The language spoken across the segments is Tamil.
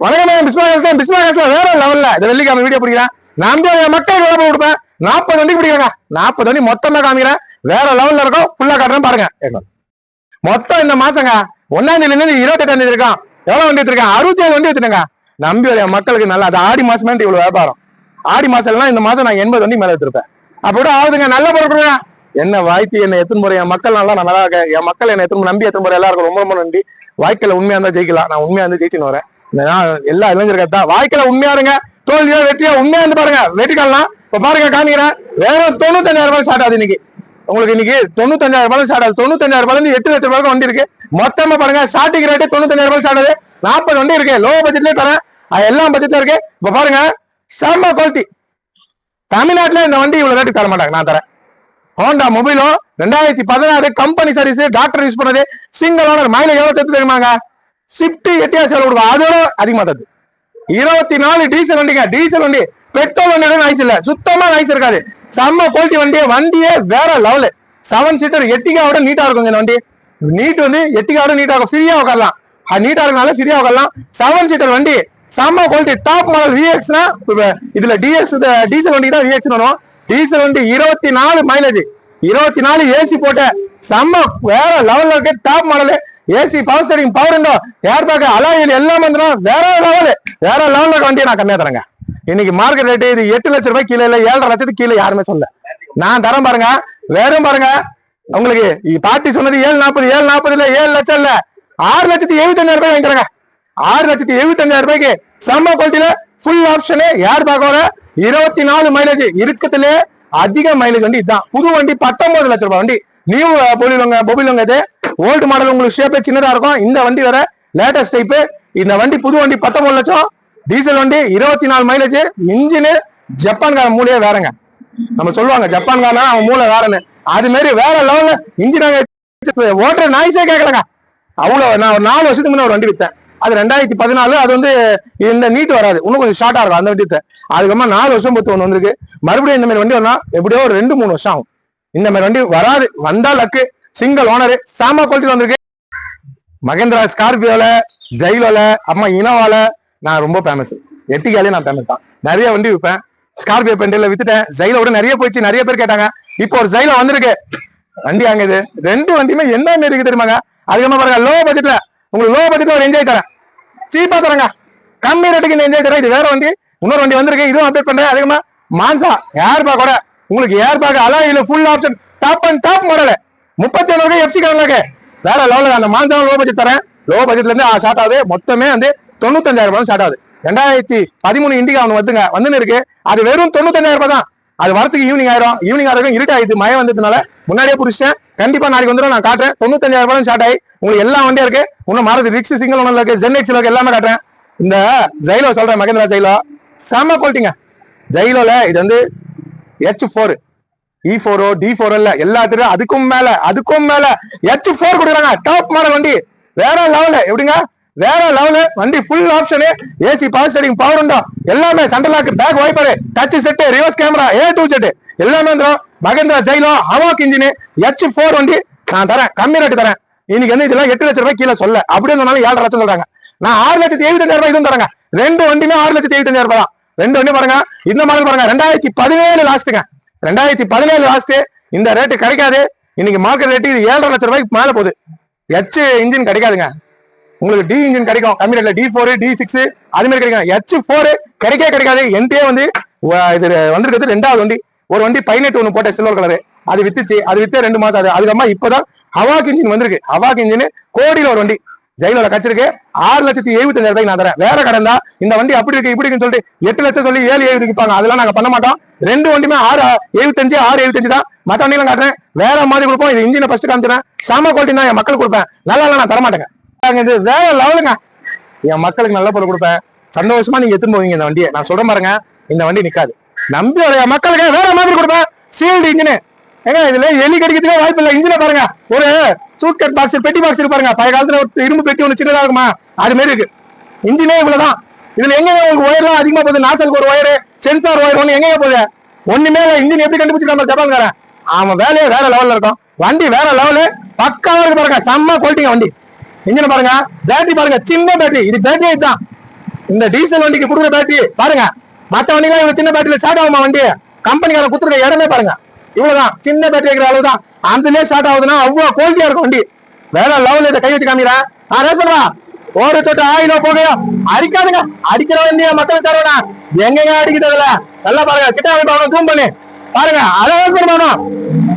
வணக்கம் பிஸ்மாஸ்ல வேற லெவல்ல இந்த வெள்ளிக்கிழமை வீடியோ பிடிக்கிறேன். நம்பி மக்கள் எவ்வளவு கொடுப்பேன்? 40 வண்டி பிடிக்கிறாங்க. 40 வண்டி மொத்தமா காமிக்கிறேன். வேற லெவல்ல இருக்கும். ஃபுல்லா காட்டுறேன் பாருங்க. மொத்தம் இந்த மாசங்க 1ஆம் தேதியில இருந்து 28ஆம் தேதி இருக்கான். எவ்வளவு வண்டி எடுத்திருக்கேன்? 67 வண்டி எடுத்துட்டேங்க. நம்பி மக்களுக்கு நல்லா அது ஆடி மாசமே இவ்வளவு வியாபாரம். ஆடி மாசம் எல்லாம் இந்த மாசம் நான் 80 வண்டி மேல எடுத்திருப்பேன். அப்படி ஆகுதுங்க. நல்ல பொருட்கள் என்ன வாய்ப்பு என்ன எத்தனை முறை என் மக்கள் நல்லா இருக்கேன். என் மக்கள் என்ன எத்தனை நம்பி எத்தனை முறை எல்லாருக்கும் ரொம்ப ரொம்ப நன்றி. வாய்க்கல உண்மையா இருந்தா ஜெயிக்கலாம். நான் உண்மையா இருந்து ஜெயிச்சுன்னு வரேன். எல்லா இளைஞர்கள் தான் வாய்க்கல உண்மையா இருங்க. தோல்வியோ வெற்றியோ உண்மையா இருந்து பாருங்க. வெற்றிக்கலாம் இப்ப பாருங்க காமிக்கிறேன். வேற 95,000 ரூபாய் ஸ்டார்ட் ஆகுது இன்னைக்கு. உங்களுக்கு இன்னைக்கு 95,000 ரூபாய் ஸ்டார்ட் ஆகுது. 95,000 ரூபாய் 8 லட்சம் ரூபாய்க்கு வண்டி இருக்கு. மொத்தமா பாருங்க ஸ்டார்டிங் ரேட்டு 95,000 ரூபாய் ஸ்டார்ட் ஆகுது. 40 வண்டி இருக்கு. லோ பட்ஜெட்லயே தரேன். எல்லாம் பட்ஜெட்ல இருக்கு. இப்ப பாருங்க செம்ம குவாலிட்டி. தமிழ்நாட்டுல இந்த வண்டி இவ்வளவு ரேட்டு தர மாட்டாங்க. நான் தரேன். Honda Mobilio 2016 company service doctor use பண்ணது சிங்கிள் ஓனர். மைலேஜ் எவ்வளவு தத்து தெரியுமாங்க? ஷிப்ட் 8 செலவு கொடுக்கும். அதோட அதிகமா தத்து. 24 டீசல் வண்டிங்க. டீசல் வண்டி பெட்ரோல் வண்டியோட நைஸ் இல்ல. சுத்தமா நைஸ் இருக்காது. செம்ம குவாலிட்டி வண்டியே வேற லெவலு. 7 சீட்டர் எட்டிகாவோட நீட்டா இருக்கும். இந்த வண்டி நீட் வந்து எட்டிகாவோட நீட்டா இருக்கும். ஃப்ரீயா உட்காரலாம். நீட்டா இருக்கனால ஃப்ரீயா உட்காரலாம். 7 சீட்டர் வண்டி செம்ம குவாலிட்டி. டாப் மாடல் விஎக்ஸ்னா இதுல டிஎக்ஸ் டீசல் வண்டி தான் விஎக்ஸ் வரும். டீசல் வண்டி 24 மைலேஜ் 24 ஏசி போட்ட செம்ம வேற லெவல்ல இருக்கு. Top model AC power steering power window air bag அலாயில் எல்லாம் வந்துடும். வேற லெவல்ல இருக்க வண்டியை நான் கம்மியா தரேங்க. இன்னைக்கு மார்க்கெட் ரேட்டு இது 8 லட்சம் ரூபாய் கீழே இல்ல 7.5 லட்சத்துக்கு கீழே யாருமே சொல்ல. நான் தரேன் பாருங்க. வேறும் பாருங்க உங்களுக்கு பார்ட்டி சொன்னது 740 இல்ல 7 லட்சம் இல்ல 6,75,000 ரூபாய் வாங்கிக்கிறாங்க. 6,75,000 ரூபாய்க்கு செம்ம குவாலிட்டியில ஃபுல் ஆப்ஷன் ஏர் பேக்கோட 24 மைலேஜ் இருக்கத்துல அதிக மைலேஜ் வண்டி இதுதான். புது வண்டி 19 லட்சம் ரூபாய் வண்டி. நியூ பொபிலோங்க இது. ஓல்டு மாடல் உங்களுக்கு ஷேப்பே சின்னதா இருக்கும். இந்த வண்டி வேற லேட்டஸ்ட் டைப். இந்த வண்டி புது வண்டி 19 லட்சம். டீசல் வண்டி 24 மைலேஜ். இன்ஜின் ஜப்பான்கார மூலையே வேறங்க. நம்ம சொல்லுவாங்க ஜப்பான்காரனா அவன் மூளை வேறன்னு. அது மாதிரி வேற லெவல்ல இன்ஜின் ஓட்டுற நாய்ஸே கேட்கலங்க. அவ்வளவு நான் ஒரு 4 வருஷத்துக்கு முன்ன ஒரு வண்டி வித்தேன். அது 2014. அது வந்து இந்த நீட் வராது. இன்னும் கொஞ்சம் ஷார்ட்டா இருக்கும் அந்த வண்டி. அதுக்கப்புறமா 4 வருஷம் பொறுத்து ஒன்று வந்திருக்கு. மறுபடியும் இந்த மாதிரி வண்டி வந்தா எப்படியோ ஒரு 2-3 வருஷம் ஆகும். இந்த மாதிரி வண்டி வராது. வந்தா லக்கு. சிங்கிள் ஓனர் சாமா குவாலிட்டி வந்திருக்கு. மகேந்திரா ஸ்கார்பியோல ஜெயிலோல அம்மா இனோவால நான் ரொம்ப ஃபேமஸ். எட்டிகாலே நான் ஃபேமஸ் தான். நிறைய வண்டி விற்பேன். ஸ்கார்பியோ பெண்டில வித்துட்டேன். ஜெயிலோட நிறைய போயிடுச்சு. நிறைய பேர் கேட்டாங்க. இப்போ ஒரு ஜெயில வந்திருக்கு. வண்டி வாங்குது. 2 வண்டியுமே என்ன இருக்கு தெரியுமாங்க? அதுக்கப்புறமா பாருங்க லோ பட்ஜெட்ல உங்களுக்கு லோ பட்ஜெட்ல ஒரு என்ஜாய் தரேன். சீப்பா தரங்க. கம்மி ரேட்டுக்கு இந்த என்ஜாய் தரேன். இது வேற வண்டி. இன்னொரு வண்டி வந்திருக்கு. இதுவும் அப்டேட் பண்றேன். அதிகமா மான்சா ஏர் பேக் கூட உங்களுக்கு ஏர் பேக் அலாயில full option top model 37 FC கலர்ல வேற லெவலில் அந்த மான்சா லோ பட்ஜெட் தரேன். லோ பட்ஜெட்ல இருந்து ஸ்டார்ட் ஆகுது. மொத்தமே வந்து 95,000 ரூபாய் ஸ்டார்ட் ஆகுது. 2013 இண்டிகா ஒன்று வந்துன்னு இருக்கு. அது வெறும் 95,000 ரூபாய் தான். அது வரத்துக்கு ஈவினிங் ஆயிரும். ஈவினிங் ஆகும் இருட்டாயிடுது. மழை வந்ததுனால முன்னாடியே புடிச்சிட்டேன். கண்டிப்பா நாளைக்கு வந்துடும். நான் காட்டுறேன். 95,000 ரூபாய் ஸ்டார்ட் ஆகி உங்களுக்கு எல்லா வண்டியும் இருக்கு. இன்னும் மாறுது ரிக்ஸ் சிங்கிள் ஒன்ல இருக்கு. ஜென்எக்ஸ்ல இருக்கு. எல்லாமே காட்டுறேன். இந்த ஜெயிலோ சொல்றேன். மகேந்திரா ஜெயிலோ செம்ம குவாலிட்டிங்க. ஜெயிலோல இது வந்து H4 E4 D4 இல்ல எல்லாத்துக்கும் அதுக்கும் மேல H4 கொடுக்குறாங்க. டாப் மாடல் வண்டி வேற லெவல். எப்படிங்க வேற லெவல் வண்டி. Full option AC power steering power window எல்லாமே central lock back wiper touch set reverse camera A to Z எல்லாமே வந்துடும். மகேந்திரா ஜெயிலோ ஹவாக் இன்ஜின் H4 வண்டி நான் தரேன். கம்மி ரேட்டு தரேன். இன்னைக்கு வந்து இதெல்லாம் 8 லட்சம் ரூபாய் கீழே சொல்ல. அப்படியே சொன்னாலும் 7.5 லட்சம் சொல்றாங்க. நான் 6,75,000 ரூபாய் இதுவும் தரேங்க. 2 வண்டியுமே 6,75,000 ரூபாய் தான். 2 வண்டி பாருங்க. இந்த மாதிரி பாருங்க 2017 லாஸ்ட்டுங்க. 2017 லாஸ்ட். இந்த ரேட்டு கிடைக்காது. இன்னைக்கு மார்க்கெட் ரேட்டு 7.5 லட்சம் ரூபாய்க்கு மேல போகுது. H இன்ஜின் கிடைக்காதுங்க. உங்களுக்கு டி இன்ஜின் கிடைக்கும் கம்மி ரேட்ல. D4 D6 அது மாதிரி கிடைக்கும். H4 கிடைக்காது. என்கிட்டயே வந்து இது வந்திருக்கிறது 2வது வண்டி. ஒரு வண்டி 18 ஒன்று போட்ட சில்வர் கலரு. அது வித்துச்சு. அது வித்து 2 மாசம் ஆகுது. அதுக்கப்புறமா இப்பதான் ஹவாக் இன்ஜின் வந்திருக்கு. ஹவாக் இன்ஜின் கோடியில ஒரு வண்டி ஜெயிலோட கச்சிருக்கு. 6,75,000 ரூபாய்க்கு நான் தரேன். வேற கடன் தான். இந்த வண்டி அப்படி இருக்கு இப்படி இருக்குன்னு சொல்லிட்டு 8 லட்சம் சொல்லி 7,70 விற்பாங்க. அதெல்லாம் நாங்க பண்ண மாட்டோம். 2 வண்டியுமே 6,75 6,75 தான். மற்ற வண்டியெல்லாம் காட்டுறேன். வேற மாதிரி கொடுப்போம். இது இன்ஜினை ஃபர்ஸ்ட் காமிச்சிடறேன். சாம குவாலிட்டி தான் என் மக்களுக்கு கொடுப்பேன். நல்லா நான் தரமாட்டேங்க. இது வேற லெவலுங்க. என் மக்களுக்கு நல்ல பொருள் கொடுப்பேன். சந்தோஷமா நீங்க எடுத்துன்னு போவீங்க இந்த வண்டியை. நான் சொல்ற பாருங்க இந்த வண்டி நிக்காது. நம்பி என் மக்களுக்கு வேற மாதிரி கொடுப்பேன். சீல்டு இன்ஜின் ஏங்க இதுல எலி கடிக்கிறதுக்கே வாய்ப்பு இல்லை. இன்ஜினை பாருங்க. ஒரு சூட்கட் பாக்ஸ் பெட்டி பாக்ஸ் பாருங்க. பழைய காலத்துல ஒரு இரும்பு பெட்டி ஒன்று சின்னதா இருக்குமா அது மாதிரி இருக்கு. இன்ஜினே இவ்வளவுதான். இதுல எங்க உங்களுக்கு ஒயர்லாம் அதிகமா போகுது. நாசலுக்கு ஒரு ஒயரு சென்சார் ஒயர் ஒன்று எங்க போகுது. ஒண்ணுமே இன்ஜின் எப்படி கண்டுபிடிச்சிருக்காங்க ஜப்பான்காரன். அவன் வேலையே வேற லெவல்ல இருக்கும். வண்டி வேற லெவலு பக்காவா இருக்கு பாருங்க. செம்ம குவாலிட்டிங்க வண்டி. இன்ஜின் பாருங்க. பேட்டரி பாருங்க. சின்ன பேட்டரி. இது பேட்டரி தான் இந்த டீசல் வண்டிக்கு கொடுக்குற பேட்டரி பாருங்க. மத்த வண்டிலாம் இவ்வளவு சின்ன பேட்டரியில ஸ்டார்ட் ஆகுமா வண்டி? கம்பெனிக்கார குத்துற இடமே பாருங்க, இவ்வளவுதான் சின்ன பேட்டரி இருக்கிற அளவுதான். அதுலயே ஸ்டார்ட் ஆகுதுன்னா அவ்வளவு குவாலிட்டியா இருக்கும் வண்டி. வேற லெவல்ல இதை கை வச்சு காமிக்கிறேன். ரேஸ் பண்ணுவா ஒரு தொட்டு ஆயிலோ போகையோ அடிக்காதுங்க. அடிக்கிற வண்டியா மக்கள் தருவா எங்கெங்க அடிக்கிறதுல நல்லா பாருங்க. கிட்ட ஜூம் பண்ணி பாருங்க. அதை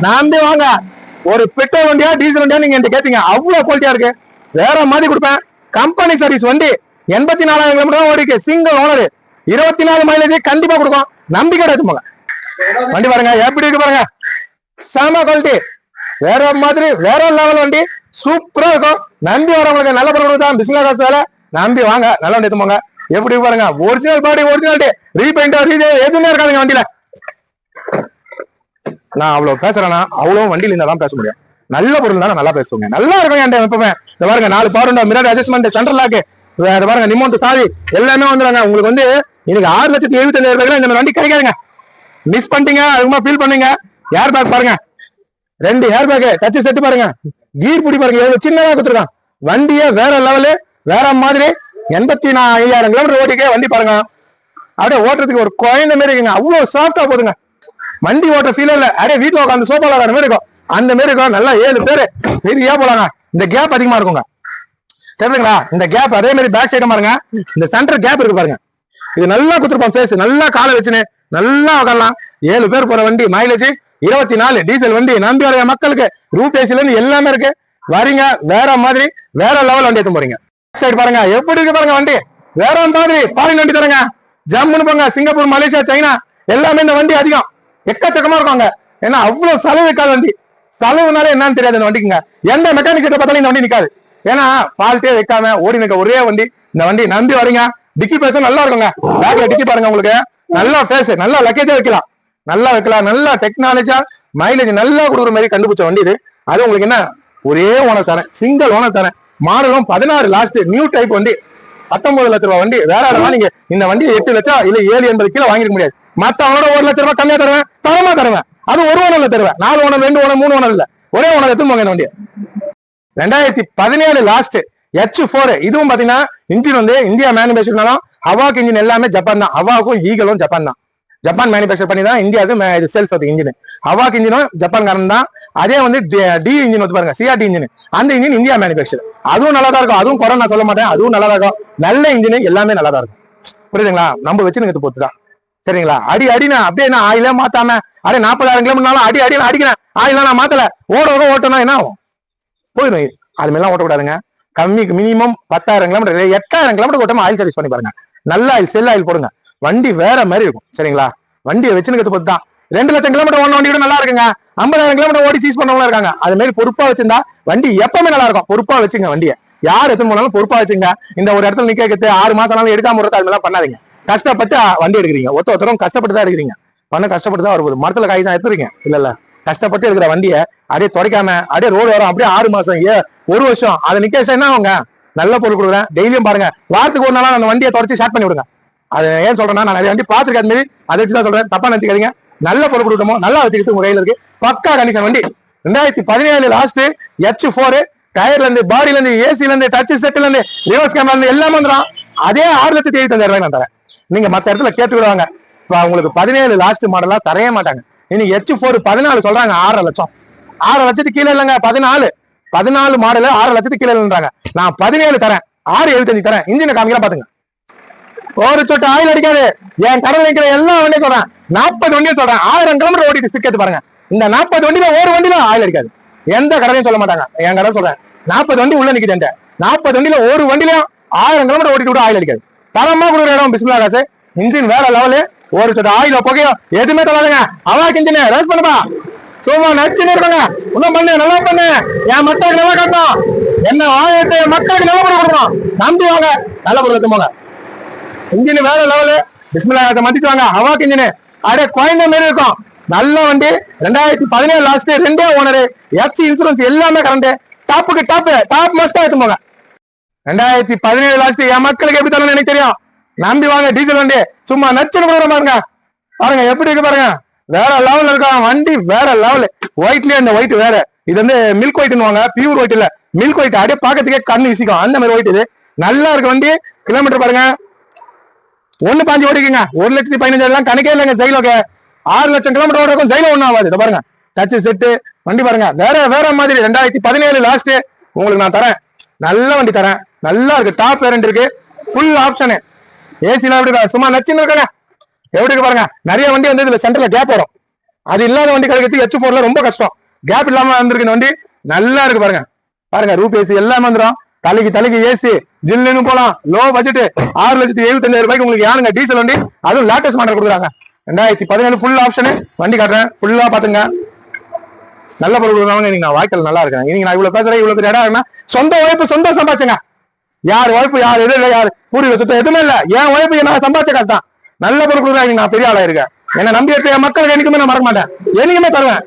நம்பி வாங்க. ஒரு பெட்ரோல் வண்டியா டீசல் வண்டியா நீங்க கேட்டீங்க, அவ்வளவு குவாலிட்டியா இருக்கு. வேற மாதிரி கொடுப்பேன். கம்பெனி சர்வீஸ் வண்டி 84,000 கிலோமீட்டர் ஓடிக்கு. சிங்கிள் ஓனர் 24 மைலேஜ் கண்டிப்பா கொடுக்கும். நம்பிக்கை எடுத்துப்போங்க. வண்டி பாருங்க எப்படி இருக்கு பாருங்க. செம குவாலிட்டி, வேற மாதிரி வேற லெவல் வண்டி. சூப்பரா இருக்கும். நம்பி வரவங்களுக்கு நல்ல பொருள் தான். பிசினஸ் காசு வேலை. நம்பி வாங்க, நல்ல வண்டி எடுத்துப்போங்க. எப்படி பாருங்க, ஒரிஜினல் பாடி ஒரிஜினாலிட்டி. ரீபெயிண்ட் எதுவுமே இருக்காதுங்க வண்டியில. நான் அவ்வளவு பேசுறேன்னா அவ்வளவு வண்டியில இருந்தாதான் பேச முடியும். நல்ல பொருள் தான் நல்லா பேசுவாங்க. நல்லா இருக்கும் என் எப்பவுமே. இந்த பாருங்க 4 power mirror adjustment, central lock, பாருங்க நிமோண்ட் சாவி எல்லாமே வந்துடுறாங்க. உங்களுக்கு வந்து இன்னைக்கு 6,75,000 ரூபாய்க்கு இந்த வண்டி கிடைக்காதுங்க. மிஸ் பண்ணிட்டீங்க, அதுமா ஃபீல் பண்ணுங்க. ஏர் பேக் பாருங்க, 2 ஏர் பேக், டச் செட் பாருங்க, கீர் பிடி பாருங்க, எவ்வளவு சின்னதா கொடுத்துருக்கான். வண்டியே வேற லெவலு, வேற மாதிரி. 84,000 கிலோமீட்டர் ஓட்டிக்கே வண்டி பாருங்க. அப்படியே ஓட்டுறதுக்கு ஒரு குழந்தை மாதிரி இருக்குங்க. அவ்வளவு சாஃப்டா போதுங்க. வண்டி ஓட்ட ஃபீல் இல்ல. அப்படியே வீட்டுல உட்காந்து சோபால வர மாதிரி இருக்கும். அந்த மாதிரி இருக்கும். நல்லா 7 பேரு பெரியா போலாங்க. இந்த கேப் அதிகமா இருக்குங்க, தெரியுங்களா? இந்த கேப் அதே மாதிரி பேக் சைடு பாருங்க. இந்த சென்டர் கேப் இருக்கு பாருங்க. இது நல்லா குத்துருப்போம். ஃபேஸ் நல்லா காலை வச்சுன்னு நல்லா உட்காரலாம். 7 பேர் போற வண்டி. மைலேஜ் 24, டீசல் வண்டி. நம்பி வர மக்களுக்கு ரூட் ஏசில இருந்து எல்லாமே இருக்கு. வரீங்க வேற மாதிரி வேற லெவல் வண்டி எடுத்து போறீங்க. சைடு பாருங்க எப்படி இருக்கு பாருங்க. வண்டி வேற மாதிரி ஃபாரின் வண்டி தரங்க. ஜம்முன்னு போங்க. சிங்கப்பூர், மலேசியா, சைனா எல்லாமே இந்த வண்டி அதிகம் எக்கச்சக்கமா இருக்காங்க. ஏன்னா அவ்வளவு செலவு இருக்காது வண்டி. செலவுனால என்னன்னு தெரியாது இந்த வண்டிக்குங்க. எந்த மெக்கானிக் செட்டை பார்த்தாலும் இந்த வண்டி நிக்காது. ஏன்னா ஃபால்ட்டே வைக்காம ஓடி நிற்க ஒரே வண்டி இந்த வண்டி. நம்பி வரீங்க. டிக்கி பேச நல்லா இருக்குங்க. பேக்ல டிக்கி பாருங்க, உங்களுக்கு நல்லா ஃபேஸ், நல்லா லக்கேஜா வைக்கலாம், நல்லா வைக்கலாம். நல்லா டெக்னாலஜியா மைலேஜ் நல்லா கொடுக்குற மாதிரி கண்டுபிடிச்ச வண்டி இது. அது உங்களுக்கு என்ன ஒரே ஓனர் தரேன், சிங்கிள் ஓனர் தரேன். மாடலும் 16 லாஸ்ட் நியூ டைப் வண்டி. 19 லட்ச ரூபாய் வண்டி. வேற இடமா நீங்க இந்த வண்டியை 8 லட்சம் இல்ல 780 கிலோ வாங்கிக்க முடியாது. மத்தவங்களோட 1 லட்ச ரூபாய் கம்மியா தருவேன், தரமா தருவேன். அது ஒரு ஓனர்ல தருவேன். 4 ஓனர், 2 ஓனர், 3 ஓனர் இல்ல, ஒரே ஓனர் எடுத்து போங்க இந்த வண்டியை. 2017 லாஸ்ட் H4. இதுவும் பாத்தீங்கன்னா இன்ஜின் வந்து இந்தியா மேனுபேக்சர்னாலும் ஹவாக்கு இன்ஜின் எல்லாமே ஜப்பான் தான். ஹவாக்கும் ஈகலும் ஜப்பான் தான். ஜப்பான் மேனுபேக்சர் பண்ணி தான் இந்தியாவுக்கு சேல்ஸ் ஆகுது இன்ஜின். ஹவாக்கு இன்ஜினும் ஜப்பான்காரன் தான். அதே வந்து டி இன்ஜின் வந்து பாருங்க, சிஆர்டி இன்ஜின். அந்த இன்ஜின் இந்தியா மேனுபேக்சர். அதுவும் நல்லா தான் இருக்கும். அதுவும் குறை நான் சொல்ல மாட்டேன், அதுவும் நல்லா தான் இருக்கும். நல்ல இன்ஜின் எல்லாமே நல்லா தான் இருக்கும். புரியுதுங்களா? நம்ம வச்சுன்னு பொறுத்துதான். சரிங்களா? அடினா அப்படியே நான் ஆயில மாத்தாம அப்படியே 40,000 கிலோமீட்டர்னாலும் அடி அடிக்கிறேன். ஆயிலாம் நான் மாத்தல. ஓட்டணும் என்ன ஆகும்? போயிடும். அது மாதிரிலாம் ஓட்டக்கூடாதுங்க. கம்மிக்கு மினிமம் 10,000 கிலோமீட்டர், 8,000 கிலோமீட்டர் ஓட்டாம ஆயில் சர்வீஸ் பண்ணி பாருங்க. நல்ல ஆயில், செல் ஆயில் போடுங்க. வண்டி வேற மாதிரி இருக்கும். சரிங்களா? வண்டியை வச்சுன்னு பொறுத்து தான். 2 லட்சம் கிலோமீட்டர் ஓடின வண்டி கூட நல்லா இருக்குங்க. 50,000 கிலோமீட்டர் ஓடி சீஸ் பண்ணவங்க இருக்காங்க. அது மாதிரி பொறுப்பா வச்சிருந்தா வண்டி எப்பவுமே நல்லா இருக்கும். பொறுப்பா வச்சுங்க வண்டியை. யார் எத்தனை போனாலும் பொறுப்பா வச்சுங்க. இந்த ஒரு இடத்துல நிக்க 6 மாசம் ஆனாலும் எடுக்காம விடுறது அது மாதிரிலாம் பண்ணாதீங்க. கஷ்டப்பட்டு வண்டி எடுக்கிறீங்க. ஒருத்தரும் கஷ்டப்பட்டு தான் எடுக்கிறீங்க. கஷ்டப்பட்டு தான் வரும்போது மரத்துல காய் தான் எடுத்துறீங்க. இல்ல கஷ்டப்பட்டு இருக்கிற வண்டியை அப்படியே துடைக்காம அப்படியே ரோடு வரும். அப்படியே 6 மாசம் 1 வருஷம் அதை நிக்க வச்சா என்ன அவங்க நல்ல பொருள் கொடுக்குறேன். டெய்லியும் பாருங்க, வாரத்துக்கு ஒரு நாளா அந்த வண்டியை தொடச்சி ஸ்டார்ட் பண்ணி விடுங்க. அது ஏன் சொல்றேன்னா, நான் நிறைய வண்டி பார்த்துருக்கேன். அது மாதிரி அதை வச்சுதான் சொல்றேன். தப்பா நினைச்சுக்காதீங்க. நல்ல பொருள் கொடுக்கணுமோ நல்லா வச்சுக்கிட்டு உங்க கையில இருக்கு. பக்கா கண்டிஷன் வண்டி. 2017 லாஸ்ட் H4. டயர்ல இருந்து, பாடியில இருந்து, ஏசில இருந்து, டச் செட்ல இருந்து, ரிவர்ஸ் கேமரா இருந்து எல்லாமே வந்துடும். அதே 6,75,000 ரூபாய் நான் தரேன். நீங்க மத்த இடத்துல கேட்டுக்கிடுவாங்க. இப்ப உங்களுக்கு 17 லாஸ்ட் மாடலா தரைய மாட்டாங்க. இன்னைக்கு H4 14 சொல்றாங்க. 6 லட்சம், 6 லட்சத்துக்கு கீழே இல்லைங்க. 14 மாடல் 6 லட்சத்துக்கு கீழே இல்லைன்றாங்க. நான் 17 தரேன், 6,75 தரேன். இன்ஜினை காமிக்கலாம் பாத்துங்க. ஒரு சொட்டு ஆயில் அடிக்காது. என் கடல் நிற்கிற எல்லா வண்டியும் சொல்றேன். 40 வண்டியும் சொல்றேன். 1000 கிலோமீட்டர் ஓடிட்டு ஸ்டிக் எடுத்து பாருங்க. இந்த 40 வண்டியில ஒரு வண்டியில ஆயில் அடிக்காது. எந்த கடலையும் சொல்ல மாட்டாங்க. என் கடை சொல்றேன். 40 வண்டி உள்ள நிக்குது. 40 வண்டியில ஒரு வண்டியிலும் 1000 கிலோமீட்டர் ஓட்டிட்டு கூட ஆயில் அடிக்காது. தரமா கொடுக்குற இடம் பிஸ்மில்லா காசு. இன்ஜின் வேற லெவலு. ஒரு சொட்டு ஆயில் புகையும் எதுவுமே தராதுங்க. அவாக்கு இன்ஜின் ரேஸ் பண்ணுப்பா. சும்மா நச்சுன்னு இருக்காங்க. இன்னும் பண்ணு, நல்லா பண்ணு. என் மக்களுக்கு நல்லா காட்டணும். என்ன ஆயிரத்து மக்களுக்கு நல்ல பொருள் கொடுக்கணும். நம்பி வாங்க, நல்ல பொருள் எடுத்துவாங்க. இன்ஜின் வேற லெவலு. பிஸ்மில்லா காசை மதிச்சுவாங்க. ஹவாக்கு இன்ஜின் அப்படியே குழந்தை மாரி இருக்கும். நல்ல வண்டி. 2017 லாஸ்ட் 2 ஓனரு. எஃப்சி இன்சூரன்ஸ் எல்லாமே கரண்ட். டாப்புக்கு டாப் மஸ்டா எடுத்து போங்க. 2017 லாஸ்ட் என் மக்களுக்கு எப்படி தரணும் எனக்கு தெரியும். நம்பி வாங்க. டீசல் வண்டி சும்மா நச்சுன்னு கொடுக்குற பாருங்க. பாருங்க எப்படி இருக்கு பாருங்க. வேற லெவல் இருக்கா வண்டி. வேற லெவல். ஒயிட்லயே இந்த ஒயிட் வேற. இது வந்து மில்க் ஒயிட்னுவாங்க. பியூர் ஒயிட் இல்ல, மில்க் ஒயிட். அப்படியே பாக்கிறதுக்கே கண்ணு இசிக்கும். அந்த மாதிரி ஒயிட் இது. நல்லா இருக்கு வண்டி. கிலோமீட்டர் பாருங்க 1.5 ஓடிக்குங்க. 1,15,000 கணக்கே இல்லைங்க. ஜெயிலோக்கு 6 லட்சம் கிலோமீட்டர் ஓடுறதுக்கும் ஜெயில ஒன்றும் ஆகாது. இதை பாருங்க, டச் செட்டு வண்டி பாருங்க, வேற மாதிரி 2017 லாஸ்ட் உங்களுக்கு நான் தரேன். நல்ல வண்டி தரேன், நல்லா இருக்கு, டாப் வேரண்ட் இருக்கு, ஃபுல் ஆப்ஷனு. ஏசிலாம் எப்படி சும்மா நச்சுன்னு இருக்காங்க, எப்படி இருக்கு பாருங்க. நிறைய வண்டி வந்து இதுல சென்டர்ல கேப் வரும், அது இல்லாத வண்டி கிடைக்கிறது H4ல ரொம்ப கஷ்டம். கேப் இல்லாம வந்திருக்கு இந்த வண்டி, நல்லா இருக்கு பாருங்க. பாருங்க ரூப் ஏசி எல்லாமே வந்துடும், தலைக்கு ஏசி, ஜில்லுன்னு போலாம். லோ பட்ஜெட் 6,75,000 ரூபாய்க்கு உங்களுக்கு யாருங்க டீசல் வண்டி, அதுவும் லேட்டஸ்ட் மாடல் கொடுக்குறாங்க. 2017 ஃபுல் ஆப்ஷனு வண்டி காட்டுறேன், ஃபுல்லா பாத்துங்க. நல்ல பொருள் கொடுக்குறவங்க நீங்க வாய்க்கால் நல்லா இருக்கேன். இன்னைக்கு நான் இவ்வளவு பேசுறேன், இவ்வளவு பெரிய இடம், சொந்த உழைப்பு சொந்த சம்பாதிச்சுங்க. யார் உழைப்பு யார் எது இல்லை, யார் பூர்வீக சொத்து எதுவுமே இல்ல, என் உழைப்பு நான் சம்பாதிச்ச காசு தான். நல்ல பொருள் கொடுக்குறாங்க, நான் பெரிய ஆளா இருக்கேன். என்ன நம்பி எடுத்த என் மக்களுக்கு என்னைக்குமே நான் மறக்க மாட்டேன், என்னைக்குமே தருவேன்.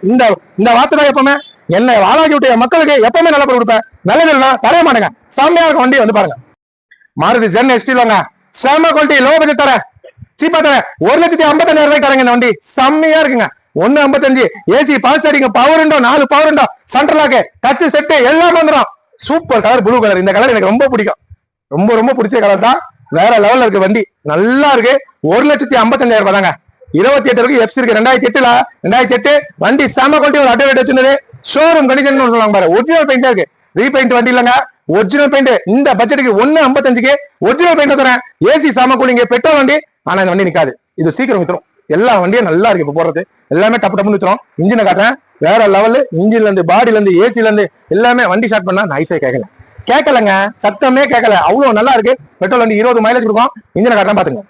இந்த வார்த்தை தான் எப்பவுமே என்ன ஆளாக்கி விட்ட என் மக்களுக்கு எப்பவுமே நல்ல பொருள் கொடுப்பேன். நல்லது தரைய மாட்டேங்க. செம்மையா இருக்கும் வண்டி, வந்து பாருங்க. மாருதி ஜென் எஸ்டி வாங்க, செம்ம குவாலிட்டி, லோ பட்ஜெட் தரேன், சீப்பா தரேன். 1,55,000 ரூபாய்க்கு தரேங்க இந்த வண்டி, செம்மையா இருக்குங்க. 1.55 ஏசி, பாஸ் அடிங்க, பவர் உண்டோ, 4 பவர் உண்டோ, சென்ட்ரல் லாக்கு, டச் செட்டு எல்லாம் வந்துடும். Super colour, blue colour. இந்த கலர் எனக்கு ரொம்ப பிடிக்கும், ரொம்ப பிடிச்ச கலர் தான். வேற லெவல்ல இருக்கு வண்டி, நல்லா இருக்கு. 1,55,000 ரூபாய் தாங்க. 28 இருக்கு, எஃப்சி இருக்கு. 2008 வண்டி செம குவாலிட்டி. ஒரு அட்வர்டைஸ் வச்சிருந்தது, ஷோரூம் கண்டிஷன் சொல்லுவாங்க பாரு. ஒரிஜினல் பெயிண்ட் இருக்கு, ரீபெயிண்ட் வண்டி இல்லங்க, ஒரிஜினல் பெயிண்ட். இந்த பட்ஜெட்டுக்கு 1.55க்கு ஒரிஜினல் பெயிண்ட் தரேன். ஏசி செம கூலிங்க, பெட்ரோல் வண்டி. ஆனா இந்த வண்டி நிக்காது, இது சீக்கிரம் வித்துரும். எல்லா வண்டியும் நல்லா இருக்கு, இப்ப போறது எல்லாமே டப்புன்னு வித்துரும். இன்ஜினை காட்டுறேன், வேற லெவல். இன்ஜின்ல இருந்து, பாடியில இருந்து, ஏசில இருந்து எல்லாமே வண்டி ஸ்டார்ட் பண்ணா நைஸே கேட்கலங்க, சத்தமே கேட்கல, அவ்வளவு நல்லா இருக்கு. பெட்ரோல் வண்டி 20 மைலேஜ் கொடுக்கும். இன்ஜினை காட்டுறேன் பாத்துங்க.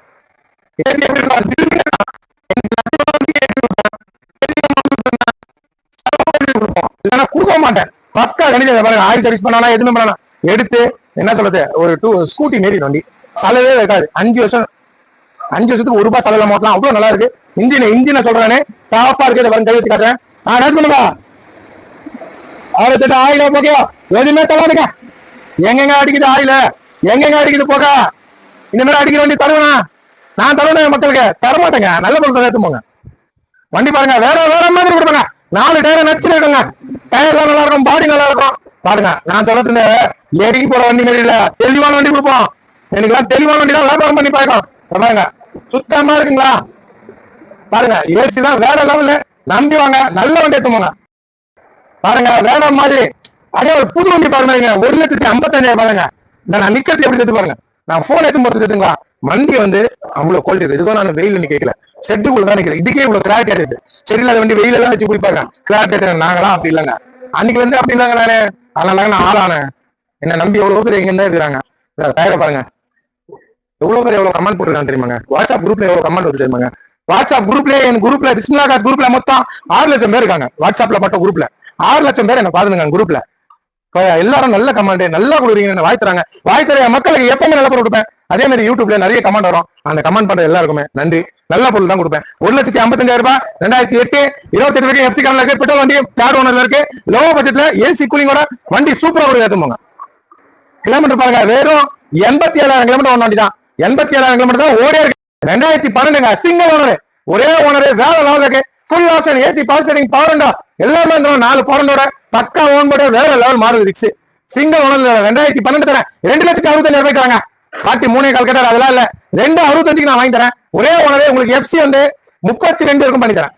கொடுக்க மாட்டேன், பக்கா கணித பாருங்க. ஆயில் சர்வீஸ் பண்ணா எதுவுமே பண்ணலாம், எடுத்து என்ன சொல்றது, ஒரு ஸ்கூட்டி மாரி வண்டி, செலவே வைக்காது. 5 வருஷத்துக்கு ₹1 செலவு மாட்டலாம், அவ்வளவு நல்லா இருக்கு. இன்ஜினை சொல்றானே டாப்பா இருக்கு. பாருங்க, கை வச்சு காட்டுறேன். பண்ணுங்க, ஆயிரத்தெட்டு ஆயில போக எதுவுமே தராதுங்க. எங்கெங்க அடிக்குது ஆயில, எங்கெங்க அடிக்குது போக, இந்த மாதிரி அடிக்கிற வண்டி தருவேனா? நான் தருவேன் மக்களுக்கு, தரமாட்டேங்க. நல்ல பொருள் எடுத்து போங்க. வண்டி பாருங்க, வேற மாதிரி கொடுப்பாங்க. 4 டயர் நச்சுன்னு இருக்குங்க, டயர்லாம் நல்லா இருக்கும், பாடி நல்லா இருக்கும். பாருங்க, நான் சொல்றது எரிக்கி போற வண்டி மாதிரி இல்ல, தெளிவான வண்டி கொடுப்போம். எனக்கு தெளிவான வண்டி தான் வியாபாரம் பண்ணி பார்க்கலாம். பாருங்க, சுத்தமா இருக்குங்களா? பாருங்க, ஏசி தான் வேற லெவல்ல, நம்பி வாங்க, நல்ல வண்டி எடுத்துவாங்க. பாருங்க, வேற மாதிரி அதே ஒரு புது வண்டி பாருங்க. 1,55,000 பாருங்க. நான் நிக்கிறது எப்படி எடுத்து பாருங்க. நான் போன் எடுத்து போறது எடுத்துங்களா? வண்டி வந்து அவ்வளவு குவாலிட்டி இருக்கு. இதுக்கும் நான் வெயில் நிக்கல, ஷெட்டுக்குள்ள தான் நிக்கிறேன். இதுக்கே இவ்வளவு கிளாரிட்டி இருக்கு. சரியில்லாத வண்டி வெயில எல்லாம் வச்சு குடிப்பாங்க, கிளாரிட்டி. நாங்களாம் அப்படி இல்லைங்க, அன்னைக்கு வந்து அப்படி இல்லைங்க. நானு அதனால நான் ஆளானேன். என்ன நம்பி எவ்வளவு பேர் எங்க தான் இருக்கிறாங்க. டயரை பாருங்க, எவ்வளவு கமெண்ட் போட்டுருக்காங்க தெரியுமாங்க? வாட்ஸ்அப் குரூப்ல எவ்வளவு கமெண்ட் வந்து தெரியுமாங்க? வாட்ஸ்அப் குரூப்ல, என் குரூப்ல, பிஸ்மில்லா காஸ் குரூப்ல மொத்தம் 6 லட்சம் பேர் இருக்காங்க. வாட்ஸ்அப்ல மட்டும் குரூப்ல 6 லட்சம் பேர் என்ன பாத்துங்க குரூப்ல. எல்லாரும் நல்ல கமெண்ட் நல்லா கொடுக்குறீங்க, வாய்த்துறாங்க. வாய்த்தற மக்களுக்கு எப்பவுமே நல்ல பொருள் கொடுப்பேன். அதே மாதிரி யூடியூப்ல நிறைய கமெண்ட் வரும், அந்த கமெண்ட் பண்ற எல்லாருக்குமே நன்றி. நல்ல பொருள் தான் கொடுப்பேன். 1,55,000 ரூபாய். 2008 28 வரைக்கும் எஃப்சி கார்ல இருக்கு, பெட்ரோல் வண்டி, தேர்ட் ஓனர்ல இருக்கு, லோ பட்ஜெட்ல, ஏசி கூலிங்கோட வண்டி சூப்பரா கொடுக்க ஏத்துவாங்க. கிலோமீட்டர் பாருங்க, வெறும் 87,000 கிலோமீட்டர் ஒன் வண்டி தான். 87,000 கிலோமீட்டர் தான் ஓடியா இருக்கு. 2012 சிங்கிள் ஓனர், ஒரே ஓனர், வேற லெவல் இருக்கு. Full option, AC, power steering, power window எல்லாமே 4 பவரோட பக்கா ஓன் போட வேற லெவல் மாறுது. ரிக்ஸ் சிங்கிள் ஓனர் 2012 தரேன். 2,65,000 ரூபாய் தராங்க. 3.25 கேட்டார், அதெல்லாம் இல்ல, 2,65,000 நான் வாங்கி தரேன். ஒரே ஓனரே உங்களுக்கு எஃப்சி வந்து 32 இருக்கும் பண்ணி தரேன்.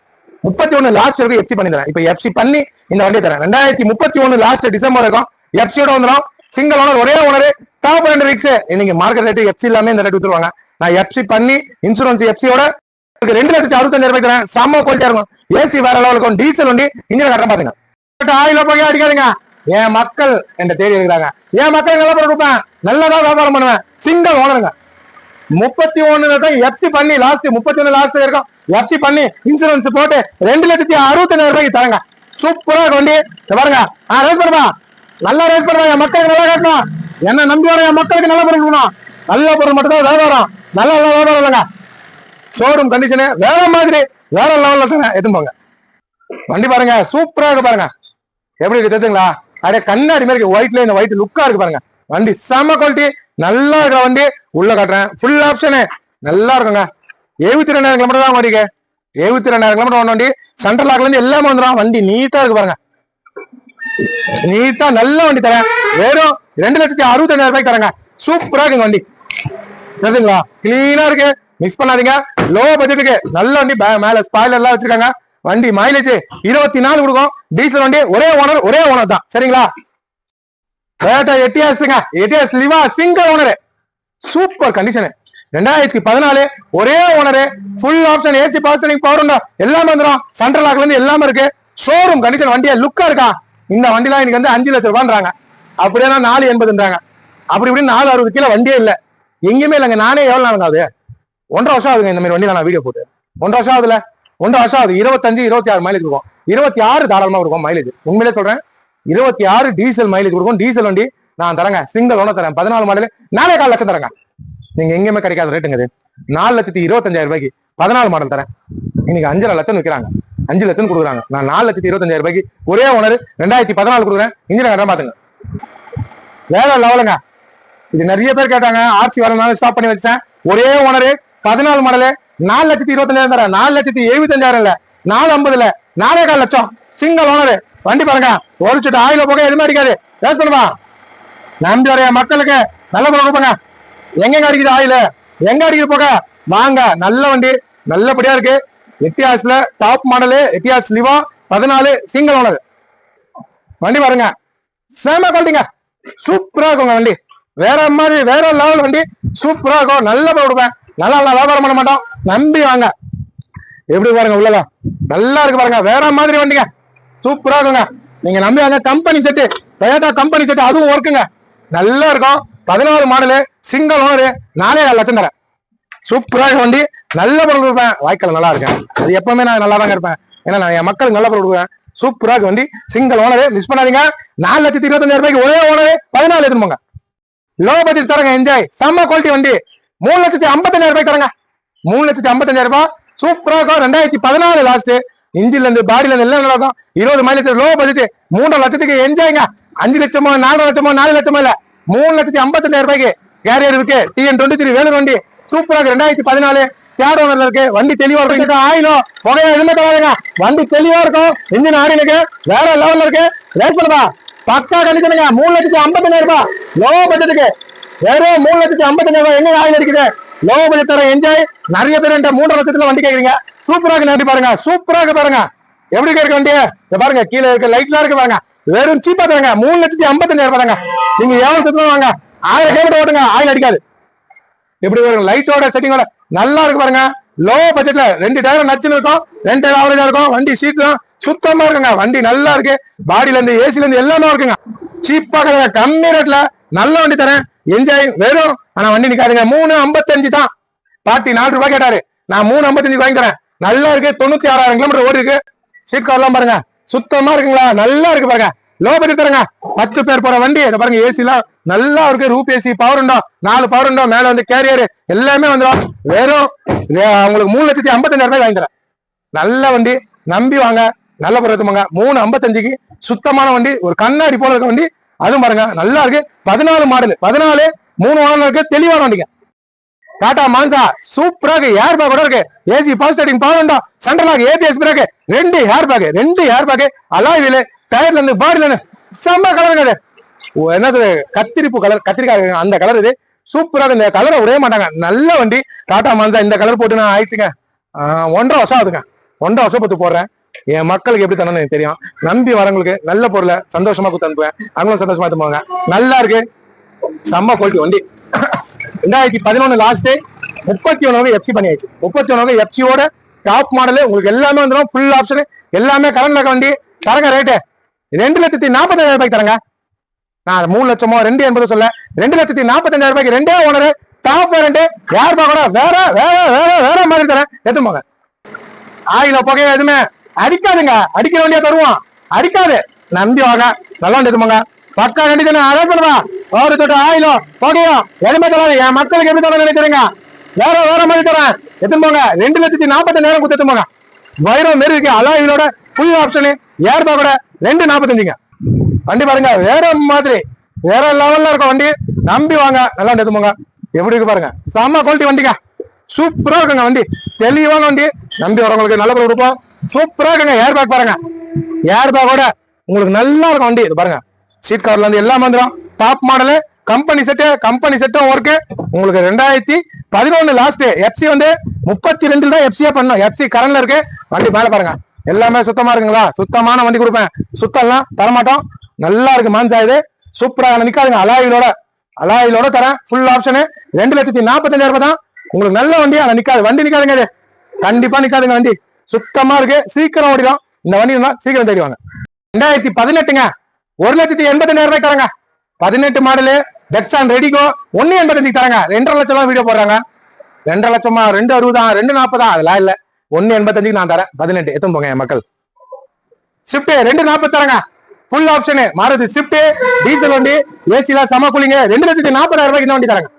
31 லாஸ்ட் வரைக்கும் எஃப்சி பண்ணி தரேன். இப்ப எஃப்சி பண்ணி இந்த வண்டியை தரேன். 2031 லாஸ்ட் டிசம்பர் இருக்கும், எஃப்சியோட வந்துடும். சிங்கிள் ஓனர், ஒரே ஓனர், டாப் 2 ரிக்ஸ். இன்னைக்கு மார்க்கெட் ரேட்டு எஃப்சி இல்லாம இந்த ரேட் வித்துருவாங்க. நான் எஃப்சி பண்ணி இன்சூரன்ஸ் எஃப்சியோட 2,65,000 ரூபாய் தரேன். செம்ம குவாலிட்டியா இருக்கும். ஏசி வேற லெவல் இருக்கும், டீசல் வண்டி. இன்ஜின் கட்ட பாத்துங்க. ஆயில போய் அடிக்காதுங்க. என் மக்கள் என்ன தேடி இருக்கிறாங்க. என் மக்கள் நல்ல பொருள் கொடுப்பேன், நல்லதா வியாபாரம் பண்ணுவேன். சிங்கிள் ஓனருங்க. 31 தான் எஃப்சி பண்ணி லாஸ்ட், 31 லாஸ்ட் இருக்கும் எஃப்சி பண்ணி இன்சூரன்ஸ் போட்டு 2,65,000 ரூபாய்க்கு தரங்க. சூப்பரா வண்டி பாருங்க. ரேஸ் பண்ணுவா, நல்லா ரேஸ் பண்ணுவா. என் மக்களுக்கு நல்லா கேட்கணும், என்ன நம்பி வர என் மக்களுக்கு நல்ல பொருள் கொடுக்கணும். நல்ல பொருள் மட்டும் தான் வியாபாரம், நல்ல வியாபாரம் இல்லைங்க. ஷோரூம் கண்டிஷனு வேற மாதிரி, வேற லெவல்ல தானே எதுவும் வண்டி பாருங்க. சூப்பரா இருக்கு பாருங்க, எப்படி இருக்கு தெரியுங்களா? அப்படியே கண்ணாடி மாதிரி இருக்கு. ஒயிட்ல இந்த ஒயிட் லுக்கா இருக்கு பாருங்க. வண்டி செம குவாலிட்டி, நல்லா இருக்கிற வண்டி. உள்ள காட்டுறேன், ஃபுல் ஆப்ஷனு நல்லா இருக்குங்க. 72,000 கிலோமீட்டர் தான் வண்டிக்கு. 72,000 கிலோமீட்டர் ஒன் வண்டி. சென்ட்ரல் லாக்ல இருந்து எல்லாமே வந்துடும். வண்டி நீட்டா இருக்கு பாருங்க, நீட்டா நல்ல வண்டி தரேன். வெறும் 2,65,000 ரூபாய்க்கு தரேங்க. சூப்பரா இருக்குங்க வண்டி, தெரியுங்களா? கிளீனா இருக்கு, மிஸ் பண்ணாதீங்க. லோ பட்ஜெட்டுக்கு நல்ல வண்டி, மேல ஸ்பாயிலர் எல்லாம் வச்சிருக்காங்க. வண்டி மைலேஜ் 24 கொடுக்கும். டீசல் வண்டி, ஒரே ஓனர் தான். சரிங்களா? Toyota எட்டியாஸ்ங்க, Etios லிவா single owner, super condition. 2014 ஒரே owner, full option, AC power steering, power window எல்லாமே வந்துடும். சென்ட்ரல் லாக்ல இருந்து எல்லாமே இருக்கு. Showroom condition. வண்டியா லுக்கா இருக்கா? இந்த வண்டிலாம் இன்னைக்கு வந்து 5 லட்சம் ரூபான்றாங்க. அப்படியே 480ன்றாங்க. அப்படி இப்படி 460 கிலோ வண்டியே இல்ல, எங்கேயுமே இல்லைங்க. நானே எவ்வளவு நாளுங்க ஆகுது? 1.5 வருஷம் ஆகுதுங்க இந்த மாதிரி வண்டியில நான் வீடியோ போட்டு. 1.5 வருஷம் ஆகுதுல, 1.5 வருஷம் ஆகுது. 25 26 மைலேஜ் இருக்கும். 26 தாராளமா இருக்கும் மைலேஜ். உண்மையிலே சொல்றேன், 26 டீசல் மைலேஜ் கொடுக்கும். டீசல் வண்டி நான் தரேங்க, சிங்கிள் ஓனர் தரேன். 14 மாடல் 4.25 லட்சம் தரேங்க. நீங்க எங்கேயுமே கிடைக்காத ரேட்டுங்க இது. 4,25,000 ரூபாய்க்கு 14 மாடல் தரேன். இன்னைக்கு 5.5 லட்சம் விற்கிறாங்க, 5 லட்சம் கொடுக்குறாங்க. நான் 4,25,000 ரூபாய்க்கு ஒரே ஓனர் 2014 கொடுக்குறேன். இன்ஜின் கரெக்டா பாத்துங்க, வேற லெவலுங்க. இது நிறைய பேர் கேட்டாங்க, ஆர்சி வரனால ஸ்டாப் பண்ணி வச்சேன். ஒரே ஓனர் 14 மாடல் 4,25,000 தரேன். 4,75,000 இல்ல, 4,50 இல்ல, 4.25 லட்சம் சிங்கிள் ஓனர். வண்டி பாருங்க, ஒரு சுட்டு ஆயில போக எதுவுமே அடிக்காது. வேஸ்ட் பண்ணுவா. நம்பி வரைய மக்களுக்கு நல்ல போக கொடுப்பாங்க. எங்க அடிக்குது ஆயில, எங்க அடிக்குது போக, வாங்க. நல்ல வண்டி, நல்லபடியா இருக்கு. எட்டியாஸ்ல top model, Etios லிவா 14 single owner. வண்டி பாருங்க, சேம குவாலிட்டிங்க, சூப்பரா இருக்குங்க வண்டி. வேற மாதிரி வேற லெவல் வண்டி, சூப்பரா இருக்கும். நல்ல போய் கொடுப்பேன். நல்லா வியாபாரம் பண்ண மாட்டோம், நம்பி வாங்க. எப்படி பாருங்க, உள்ளதா நல்லா இருக்கு பாருங்க. வேற மாதிரி வண்டிங்க, சூப்பரா இருக்குங்க. நீங்க நம்பி வாங்க. Company set, Toyota company set, அதுவும் ஒர்க்குங்க, நல்லா இருக்கும். 14 மாடலு சிங்கிள் ஓனர் 4.25 லட்சம் தரேன். சூப்பரா இருக்க வண்டி, நல்ல பொருள் கொடுப்பேன். வாய்க்கால் நல்லா இருக்கேன், அது எப்பவுமே நான் நல்லா தாங்க இருப்பேன். ஏன்னா நான் என் மக்களுக்கு நல்ல பொருள் கொடுப்பேன். சூப்பரா இருக்கு வண்டி, சிங்கிள் ஓனர், மிஸ் பண்ணாதீங்க. 4,25,000 ரூபாய்க்கு ஒரே ஓனர் 14 எடுத்துங்க. லோ பட்ஜெட் தரங்க, என்ஜாய். செம்ம குவாலிட்டி வண்டி. 3,55,000 ரூபாய்க்கு தரங்க. 3,55,000 ரூபாய், சூப்பரா இருக்கும். 2014 லாஸ்ட். இன்ஜின்ல இருந்து பாடியில இருந்து எல்லாம் நல்லா இருக்கும். 20 மைலேஜ், லோ பட்ஜெட் 3.5 லட்சத்துக்கு என்ஜாய்ங்க. 5 லட்சமோ 4 லட்சமோ 4 லட்சமோ இல்ல, 3,55,000 ரூபாய்க்கு கேரியர் இருக்கு. TN23 வேலூர் வண்டி, சூப்பரா இருக்கு. 2014 தேர்ட் ஓனர்ல இருக்கு. வண்டி தெளிவா இருக்கு. ஆயிலும் புகையா எதுவுமே தராதுங்க. வண்டி தெளிவா இருக்கும். இன்ஜின் ஆடி இருக்கு, வேற லெவல்ல இருக்கு. ரேட் பண்ணுவா, பக்கா கண்டிச்சுங்க. 3,55,000 ரூபாய் லோ பட்ஜெட்டுக்கு, வெறும் 3,55,000 ரூபாய். எங்க ஆயில் இருக்குது? லோ பட்ஜெட் தர என்ஜாய். நிறைய பேர் 3.5 லட்சத்துல வண்டி கேக்குறீங்க. சூப்பரா இருக்கு வண்டி பாருங்க, சூப்பரா இருக்கு பாருங்க. எப்படி இருக்கு வண்டி பாருங்க, கீழே இருக்க லைட்லாம் இருக்கு பாருங்க. வெறும் சீப்பா தராங்க, 3,55,000 ரூபாய் தாங்க. நீங்க எவ்வளவு வாங்க, 1000 கிலோமீட்டர் ஓட்டுங்க, ஆயில் அடிக்காது. எப்படி பாருங்க, லைட்டோட செட்டிங்கோட நல்லா இருக்கு பாருங்க. லோ பட்ஜெட்ல 2 டயர் நச்சுன்னு இருக்கும், 2 டயர் ஆவரேஜா இருக்கும். வண்டி சீட்லாம் சுத்தமா இருக்குங்க. வண்டி நல்லா இருக்கு. பாடியில இருந்து ஏசில இருந்து எல்லாமே இருக்குங்க. சீப்பா கம்மி ரேட்ல நல்ல வண்டி தரேன், என்ஜாய். வெறும் ஆனா வண்டி நிக்காதுங்க. 3,55 தான். பாட்டி 4 ரூபாய் கேட்டாரு, நான் 3,55 வாங்கி தரேன். நல்லா இருக்கு. 96,000 கிலோமீட்டர் ஓடி இருக்கு. சீட் கவர்லாம் பாருங்க, சுத்தமா இருக்குங்களா, நல்லா இருக்கு பாருங்க. லோ பட்ஜெட் தரங்க. 10 பேர் போற வண்டி. இதை பாருங்க, ஏசி எல்லாம் நல்லா இருக்கு. ரூப் ஏசி, பவர் உண்டோ, 4 பவர் உண்டோ, மேல வந்து கேரியர் எல்லாமே வந்துடும். வெறும் உங்களுக்கு 3,55,000 ரூபாய் வாங்கி தரேன். நல்ல வண்டி, நம்பி வாங்க. நல்ல பொருள் எடுத்துவாங்க. 3,55க்கு சுத்தமான வண்டி, ஒரு கண்ணாடி போல இருக்க வண்டி. அதுவும் பாருங்க, நல்லா இருக்கு. 14 மாடல், 14 3 ஓனர் இருக்கு. தெளிவான வண்டிங்க. டாடா மான்சா சூப்பரா இருக்கு. ஏர் பேக் கூட இருக்கு. AC power steering, power window, central lock, ABS brake, 2 air bag, alloy wheel, டயர்ல இருந்து பாடில இருந்து செம்ம கலருங்க. அது என்னது, கத்திரிப்பு கலர், கத்திரிக்காய் அந்த கலர். இது சூப்பரா இருக்கு. இந்த கலரை உடைய மாட்டாங்க. நல்ல வண்டி. டாடா மான்சா இந்த கலர் போட்டு நான் ஆயிடுச்சுங்க. 1.5 வருஷம் ஆகுதுங்க. 1.5 வருஷம் பத்து போடுறேன். என் மக்களுக்கு எப்படி தரணும்னு எனக்கு தெரியும். நம்பி வரவங்களுக்கு நல்ல பொருளை சந்தோஷமா கொடுத்து அனுப்புவேன். அவங்களும் சந்தோஷமா எடுத்துப்பாங்க. நல்லா இருக்கு, செம்ம குவாலிட்டி வண்டி. 2011 லாஸ்ட் 31 எஃப்சி பண்ணியாச்சு. 31 எஃப்சியோட டாப் மாடலு உங்களுக்கு எல்லாமே வந்துடும். ஃபுல் ஆப்ஷன் எல்லாமே கரண்ட் இருக்க வண்டி. தரங்க ரேட்டு 2,40,000 ரூபாய்க்கு தரங்க. நான் 3 லட்சமோ 2.80 சொல்ல, 2,45,000 ரூபாய்க்கு 2 ஓனர், டாப் வேரண்ட், ஏர் பேக்கோட வேற வேற வேற வேற மாதிரி தரேன். எடுத்துப்பாங்க. ஆயில புகைய எதுவுமே அடிக்காதுங்க. அடிக்கிற வண்டியா தருவோம், அடிக்காது. நம்பி வாங்க, நல்லா எடுத்துப்பாங்க. பக்கா கண்டிஷன் அரேஞ்ச் பண்ணுவா. ஒரு தொட்டு ஆயிலும் புகையும் எதுவுமே தராது. என் மக்களுக்கு எப்படி தர நினைக்கிறீங்க? வேற வேற மாதிரி தரேன். எடுத்துன்னு போங்க. 2,40,000 கொடுத்து எடுத்துப்பாங்க. வைரம் மாரி இருக்கு. அலாயிலோட ஃபுல் ஆப்ஷனு, ஏர் பேக்கோட 2,45,000 வண்டி பாருங்க. வேற மாதிரி வேற லெவல்ல இருக்கும் வண்டி. நம்பி வாங்க, நல்லா எடுத்துப்பாங்க. எப்படி இருக்கு பாருங்க, செம்ம குவாலிட்டி வண்டிங்க. சூப்பரா இருக்குங்க வண்டி, தெளிவான வண்டி. நம்பி வரவங்களுக்கு நல்ல பொருள் கொடுப்போம். சூப்பரா இருக்குங்க. ஏர் பேக் பாருங்க, ஏர் பேக்கோட உங்களுக்கு நல்லா இருக்கும் வண்டி. இது பாருங்க, சீட் கவர்ல இருந்து எல்லாம் வந்துடும். டாப் மாடலு கம்பெனி செட்டும் ஒர்க்கு உங்களுக்கு 2011 லாஸ்ட் எஃப்சி வந்து 32 தான் எஃப்சியா பண்ணும். எஃப்சி கரண்ட்ல இருக்கு. வண்டி மேல பாருங்க, எல்லாமே சுத்தமா இருக்குங்களா? சுத்தமான வண்டி கொடுப்பேன். சுத்தம்லாம் தரமாட்டோம். நல்லா இருக்கு மாஞ்சா. இது சூப்பரா நிக்காதுங்க. அலாயிலோட தரேன். ஃபுல் ஆப்ஷனு 2,45,000 தான். உங்களுக்கு நல்ல வண்டி. ஆனா நிக்காது, வண்டி நிக்காதுங்க. இது கண்டிப்பா நிக்காதுங்க. வண்டி சுத்தமா இருக்கு. சீக்கிரம் ஓடிடும். இந்த வண்டி சீக்கிரம் தேடிவாங்க. 2018ங்க 1,85,000 தராங்க. 18 மாடலு டெக்ஸான் ரெடிகோ 1,85 தராங்க. 2.5 லட்சம் வீடியோ போடுறாங்க. 2.5 லட்சமா, 2,60 2,40 அதெல்லாம் இல்ல. 1,85 நான் தரேன். 18 எத்தனை போங்க என் மக்கள். ஷிப்ட் 2,40 தராங்க. ஃபுல் ஆப்ஷன் மாறுதி ஷிப்ட் டீசல் வண்டி, ஏசில சம கூலிங்க. 2,40,000 இந்த வண்டி தராங்க.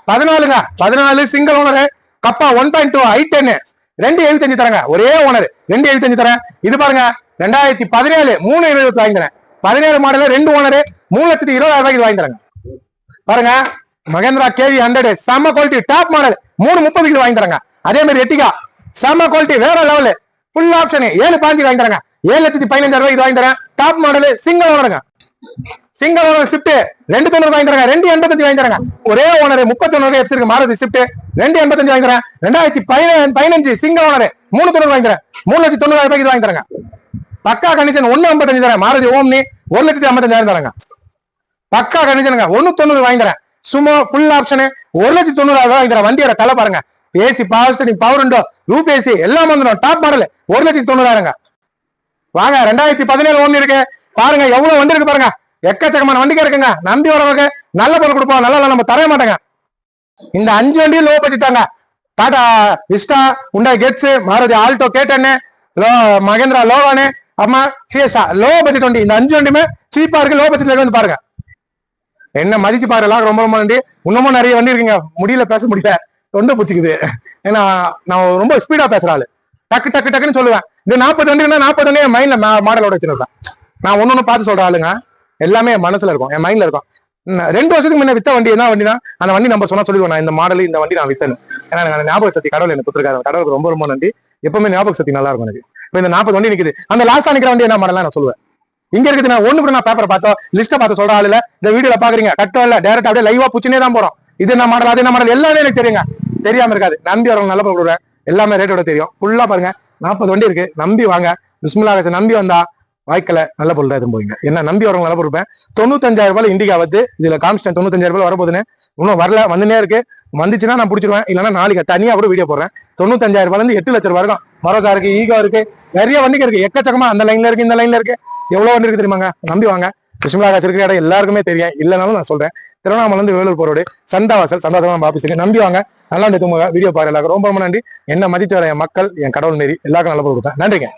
14 சிங்கிள் ஓனர் கப்பா 1.2 i10 2,75 தராங்க. ஒரே ஓனர் 2,75 தரேன். இது பாருங்க 2017 3,70 வாங்கி தரேன். 17 மாடல 2 ஓனர் 3,20,000 வாங்கி தராங்க. பாருங்க மகேந்திரா கேவி 100 செம குவாலிட்டி டாப் மாடல் 3,30 வாங்கி தராங்க. அதே மாதிரி எட்டிகா செம குவாலிட்டி வேற லெவல் ஃபுல் ஆப்ஷன் 7,5 வாங்கி தராங்க. 7,15,000 வாங்கி தரேன். டாப் மாடல் சிங்கிள் ஓனருங்க. சிங்கிள் ஓனர் ஷிப்ட் 2,90 வாங்கி தராங்க. 2,85 வாங்கி தராங்க. ஒரே ஓனர் 31 எஃப்சி இருக்கு மாறுதி ஷிப்ட் 2,85 வாங்கி தரேன். 2015 சிங்கிள் ஓனர் 3,90 வாங்கி தரேன். 3,90,000 வாங்கி தராங்க. பக்கா கண்டிஷன் 1,55 தரேன். மாறுதி ஓம்னி 1,55,000 தராங்க. பக்கா கண்டிஷனுங்க 1,90 வாங்கி தரேன். சும்மா ஃபுல் ஆப்ஷன் 1,90,000 வாங்கி தரேன். வண்டியோட கலை பாருங்க. AC power steering power window UPSC எல்லாம் வந்துடும். டாப் மாடல் 1,90,000 வாங்க. 2017 ஓம்னி இருக்கு பாருங்க. எவ்வளவு வண்டி இருக்கு பாருங்க. எக்கச்சக்கமான வண்டிக்கு இருக்குங்க. நம்பி வரவங்க நல்ல பொருள் கொடுப்போம். நல்லா நம்ம தர மாட்டேங்க. இந்த 5 வண்டியும் லோ பட்ஜெட் தாங்க. Tata Vista, Hyundai Getz, Maruti Alto K10, Mahindra லோவானு, அம்மா சிஎஸ்டா லோ பட்ஜெட் வண்டி. இந்த 5 வண்டியுமே சீப்பா இருக்கு. லோ பட்ஜெட்ல வந்து பாருங்க. என்ன மதிச்சு பாருலாம். ரொம்ப நன்றி. இன்னமும் நிறைய வண்டி இருக்குங்க. முடியல, பேச முடியல, தொண்டை பிடிச்சிக்குது. ஏன்னா நான் ரொம்ப ஸ்பீடா பேசுற ஆளு. டக்குன்னு சொல்லுவேன். இந்த 40 வண்டினா 40 வண்டி என் மைண்ட்ல மாடலோட வச்சிருப்பேன். நான் ஒன்னொன்னு பார்த்து சொல்ற ஆளுங்க. எல்லாமே என் மனசுல இருக்கும், என் மைண்ட்ல இருக்கும். 2 வருஷத்துக்கு முன்ன வித்த வண்டி என்ன வண்டினா அந்த வண்டி நம்ம சொன்னா சொல்லிடுவேன். நான் இந்த மாடல் இந்த வண்டி நான் வித்தேன். ஏன்னா எனக்கு ஞாபக சக்தி கடவுள் எனக்கு கொடுத்துருக்காரு. கடவுளுக்கு ரொம்ப நன்றி. எப்பவுமே ஞாபக சக்தி நல்லா இருக்கும் எனக்கு. இப்ப இந்த 40 வண்டி நிக்குது. அந்த லாஸ்டா நிக்கிற வண்டி என்ன மாடலாம் நான் சொல்லுவேன். இங்க இருக்குது. நான் ஒண்ணு கூட நான் பேப்பரை பார்த்தோம், லிஸ்ட்டை பார்த்து சொல்ற ஆளுல இந்த வீடியோல பாக்குறீங்க. கட்டம் இல்ல, டைரக்டா அப்படியே லைவா புச்சுனே தான் போறோம். இது என்ன மாடல், அது என்ன மாடல் எல்லாமே எனக்கு தெரியுங்க. தெரியாம இருக்காது. நம்பி வரவங்க நல்ல பொருள் எல்லாமே ரேட்டோட தெரியும். ஃபுல்லா பாருங்க. 40 வண்டி இருக்கு. நம்பி வாங்க. பிஸ்மில்லா நம்பி வந்தா வாய்க்கல நல்ல பொருள் தான் எதுவும் போவீங்க. என்ன நம்பி வரவங்க நல்ல பொருள். 95,000 இண்டிகா வந்து இதுல காமிச்சிட்டேன். 95,000 வரப்போதுன்னு இன்னும் வரல, வந்துனே இருக்கு. வந்துச்சுன்னா நான் பிடிச்சிருவேன். இல்லைன்னா நாளைக்கு தனியா கூட வீடியோ போடுறேன். 95,000 8 லட்சம் வரைக்கும் மரோக்கா இருக்கு, ஈகோ இருக்கு, நிறைய வண்டிக்கு இருக்கு. எக்கச்சக்கமா அந்த லைன்ல இருக்கு, இந்த லைன்ல இருக்கு. எவ்வளவு வண்டி இருக்கு தெரியுமாங்க. நம்பி வாங்க. பிஸ்மில்லா இருக்கிற இடம் எல்லாருக்குமே தெரியும். இல்லைனாலும் நான் சொல்றேன். திருவண்ணாமலை வேலூர் போரோடு சந்தாவாசல் நம்ம ஆபீஸ் இருக்கு. நம்பி வாங்க. நல்லா தூங்குங்க. வீடியோ பாரு. எல்லாருக்கும் ரொம்ப நன்றி. என்ன மதித்து வர என் மக்கள், என் கடவுள் மாரி எல்லாருக்கும் நல்ல பொருள் கொடுப்பேன். நன்றிங்க.